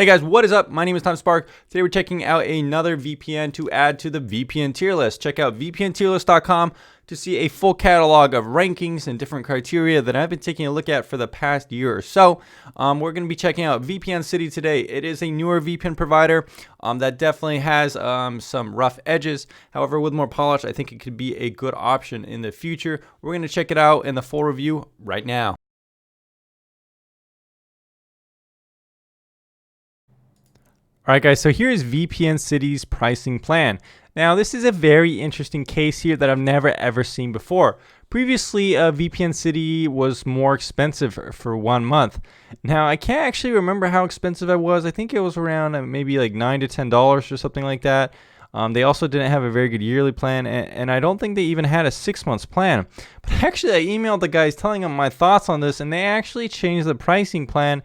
Hey guys, what is up? My name is Tom Spark. Today we're checking out another VPN to add to the VPN tier list. Check out VPNTierList.com to see a full catalog of rankings and different criteria that I've been taking a look at for the past year or so. We're going to be checking out VPNCity today. It is a newer VPN provider that definitely has some rough edges. However, with more polish, I think it could be a good option in the future. We're going to check it out in the full review right now. Alright guys, so here is VPNCity's pricing plan. Now this is a very interesting case here that I've never ever seen before. Previously, VPNCity was more expensive for 1 month. Now I can't actually remember how expensive it was. I think it was around maybe like $9 to $10 or something like that. They also didn't have a very good yearly plan, and I don't think they even had a 6 months plan. But actually I emailed the guys telling them my thoughts on this, and they actually changed the pricing plan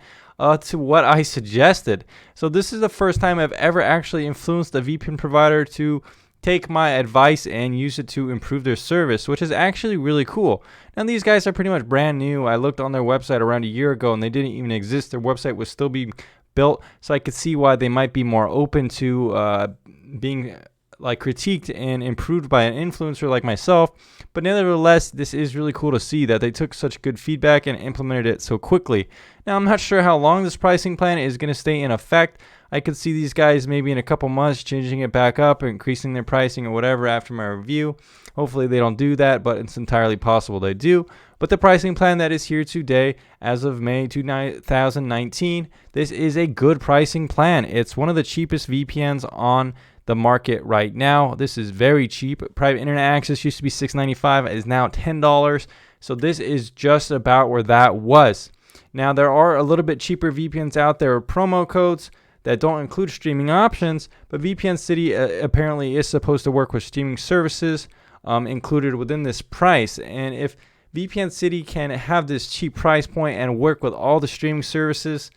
to what I suggested. So this is the first time I've ever actually influenced a VPN provider to take my advice and use it to improve their service, which is actually really cool. Now these guys are pretty much brand new. I looked on their website around a year ago and they didn't even exist. Their website was still being built, so I could see why they might be more open to being like critiqued and improved by an influencer like myself. But nevertheless, this is really cool to see that they took such good feedback and implemented it so quickly. Now I'm not sure how long this pricing plan is going to stay in effect. I could see these guys maybe in a couple months changing it back up or increasing their pricing or whatever after my review. Hopefully they don't do that, but it's entirely possible they do. But the pricing plan that is here today, as of May 2019, this is a good pricing plan. It's one of the cheapest VPNs on the market right now. This is very cheap. Private internet access used to be $6.95, is now $10. So this is just about where that was. Now there are a little bit cheaper VPNs out there, promo codes that don't include streaming options, but VPNCity apparently is supposed to work with streaming services included within this price. And if VPNCity can have this cheap price point and work with all the streaming services,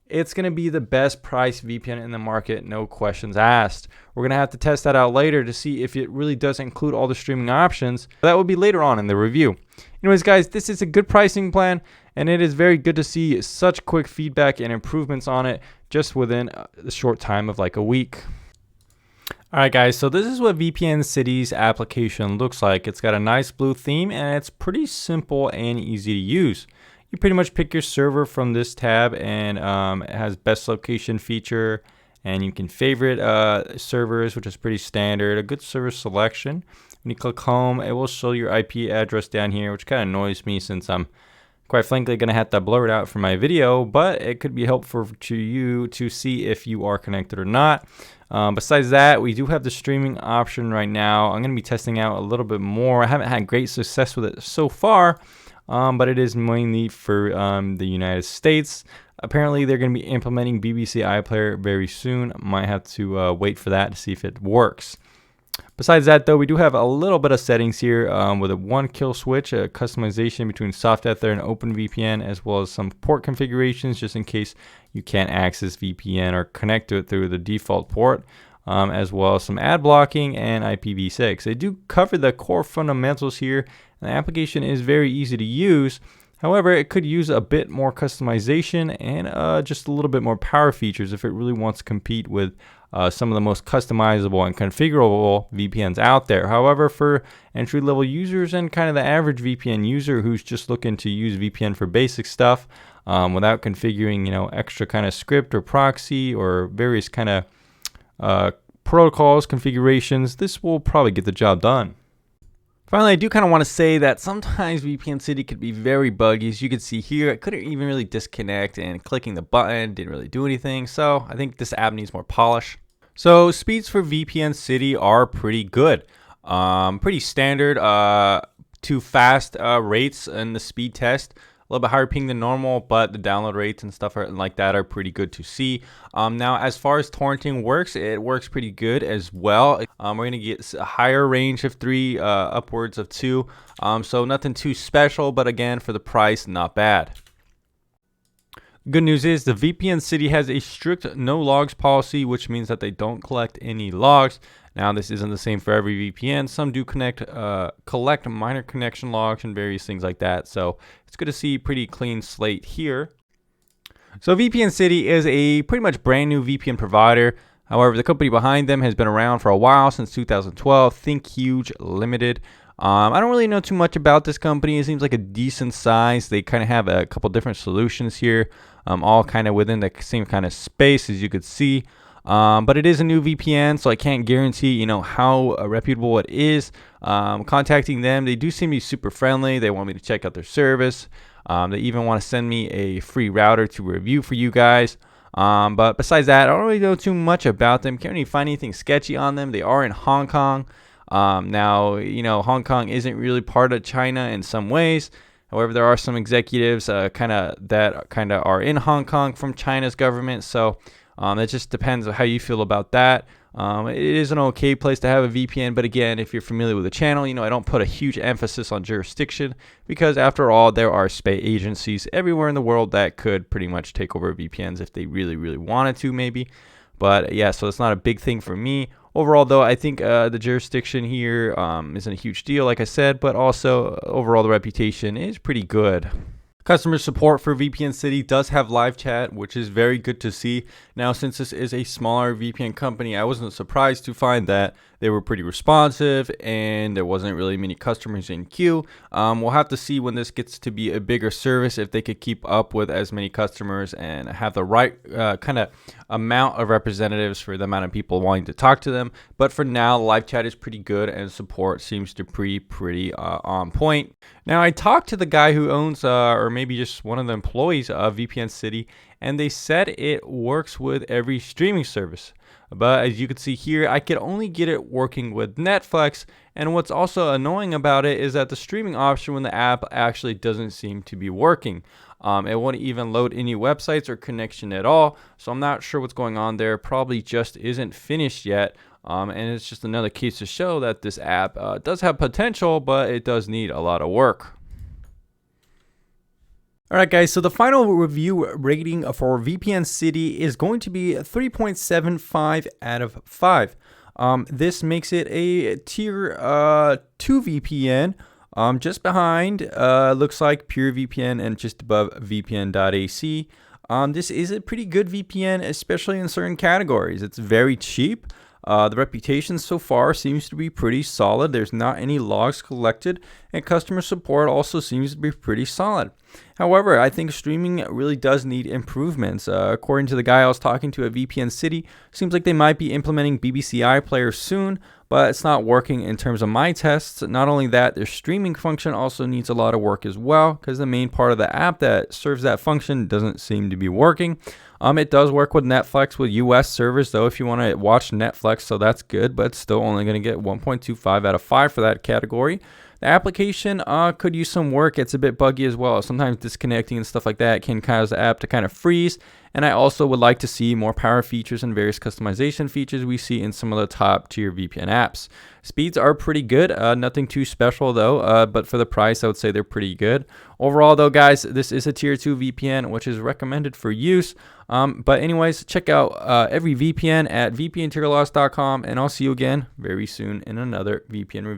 it's going to be the best price VPN in the market, no questions asked. We're going to have to test that out later to see if it really does include all the streaming options. That will be later on in the review. Anyways, guys, this is a good pricing plan, and it is very good to see such quick feedback and improvements on it just within the short time of like a week. Alright guys, so this is what VPNCity's application looks like. It's got a nice blue theme, and it's pretty simple and easy to use. You pretty much pick your server from this tab, and it has best location feature, and you can favorite servers, which is pretty standard. A good server selection. When you click home, it will show your IP address down here, which kind of annoys me since I'm quite frankly going to have to blur it out for my video, but it could be helpful to you to see if you are connected or not. Besides that, we do have the streaming option right now. I'm going to be testing out a little bit more. I haven't had great success with it so far. But it is mainly for the United States. Apparently, they're going to be implementing BBC iPlayer very soon. Might have to wait for that to see if it works. Besides that, though, we do have a little bit of settings here with a one kill switch, a customization between soft ether and OpenVPN, as well as some port configurations just in case you can't access VPN or connect to it through the default port. As well as some ad blocking and IPv6. They do cover the core fundamentals here, and the application is very easy to use. However, it could use a bit more customization and just a little bit more power features if it really wants to compete with some of the most customizable and configurable VPNs out there. However, for entry-level users and kind of the average VPN user who's just looking to use VPN for basic stuff without configuring, extra kind of script or proxy or various kind of protocols, configurations, this will probably get the job done. Finally, I do kind of want to say that sometimes VPNCity could be very buggy. As you can see here, I couldn't even really disconnect, and clicking the button didn't really do anything. So I think this app needs more polish. So speeds for VPNCity are pretty good. Pretty standard to fast rates in the speed test. A little bit higher ping than normal, but the download rates and stuff like that are pretty good to see. Now, as far as torrenting works, it works pretty good as well. We're going to get a higher range of 3, upwards of 2. So nothing too special, but again, for the price, not bad. Good news is the VPNCity has a strict no logs policy, which means that they don't collect any logs. Now, this isn't the same for every VPN. Some do collect minor connection logs and various things like that. So it's good to see pretty clean slate here. So VPNCity is a pretty much brand new VPN provider. However, the company behind them has been around for a while, since 2012. Think Huge Limited. I don't really know too much about this company. It seems like a decent size. They kind of have a couple different solutions here, all kind of within the same kind of space, as you could see. But it is a new VPN, so I can't guarantee, how reputable it is. Contacting them, they do seem to be super friendly. They want me to check out their service. They even want to send me a free router to review for you guys. But besides that, I don't really know too much about them. Can't really find anything sketchy on them. They are in Hong Kong. Now, Hong Kong isn't really part of China in some ways. However, there are some executives that kind of are in Hong Kong from China's government. So it just depends on how you feel about that. It is an okay place to have a VPN, but again, if you're familiar with the channel, I don't put a huge emphasis on jurisdiction, because after all, there are spy agencies everywhere in the world that could pretty much take over VPNs if they really, really wanted to, maybe. But yeah, so it's not a big thing for me. Overall, though, I think the jurisdiction here isn't a huge deal, like I said, but also overall the reputation is pretty good. Customer support for VPNCity does have live chat, which is very good to see. Now, since this is a smaller VPN company, I wasn't surprised to find that they were pretty responsive and there wasn't really many customers in queue. We'll have to see when this gets to be a bigger service if they could keep up with as many customers and have the right kind of amount of representatives for the amount of people wanting to talk to them. But for now, live chat is pretty good and support seems to be pretty on point. Now, I talked to the guy who owns, or maybe just one of the employees of VPNCity, and they said it works with every streaming service. But as you can see here, I could only get it working with Netflix. And what's also annoying about it is that the streaming option when the app actually doesn't seem to be working. It won't even load any websites or connection at all. So I'm not sure what's going on there. Probably just isn't finished yet. And it's just another case to show that this app does have potential, but it does need a lot of work. Alright guys, so the final review rating for VPNCity is going to be 3.75 out of 5. This makes it a tier 2 VPN, just behind looks like PureVPN and just above VPN.ac. This is a pretty good VPN, especially in certain categories. It's very cheap. The reputation so far seems to be pretty solid. There's not any logs collected, and customer support also seems to be pretty solid. However, I think streaming really does need improvements. According to the guy I was talking to at VPNCity, seems like they might be implementing BBC iPlayer soon, but it's not working in terms of my tests. Not only that, their streaming function also needs a lot of work as well, because the main part of the app that serves that function doesn't seem to be working. It does work with Netflix with US servers, though, if you want to watch Netflix, so that's good, but it's still only going to get 1.25 out of 5 for that category. The application could use some work. It's a bit buggy as well. Sometimes disconnecting and stuff like that can cause the app to kind of freeze. And I also would like to see more power features and various customization features we see in some of the top tier VPN apps. Speeds are pretty good. Nothing too special though, but for the price, I would say they're pretty good. Overall though, guys, this is a tier 2 VPN, which is recommended for use. But anyways, check out every VPN at vpntierloss.com, and I'll see you again very soon in another VPN review.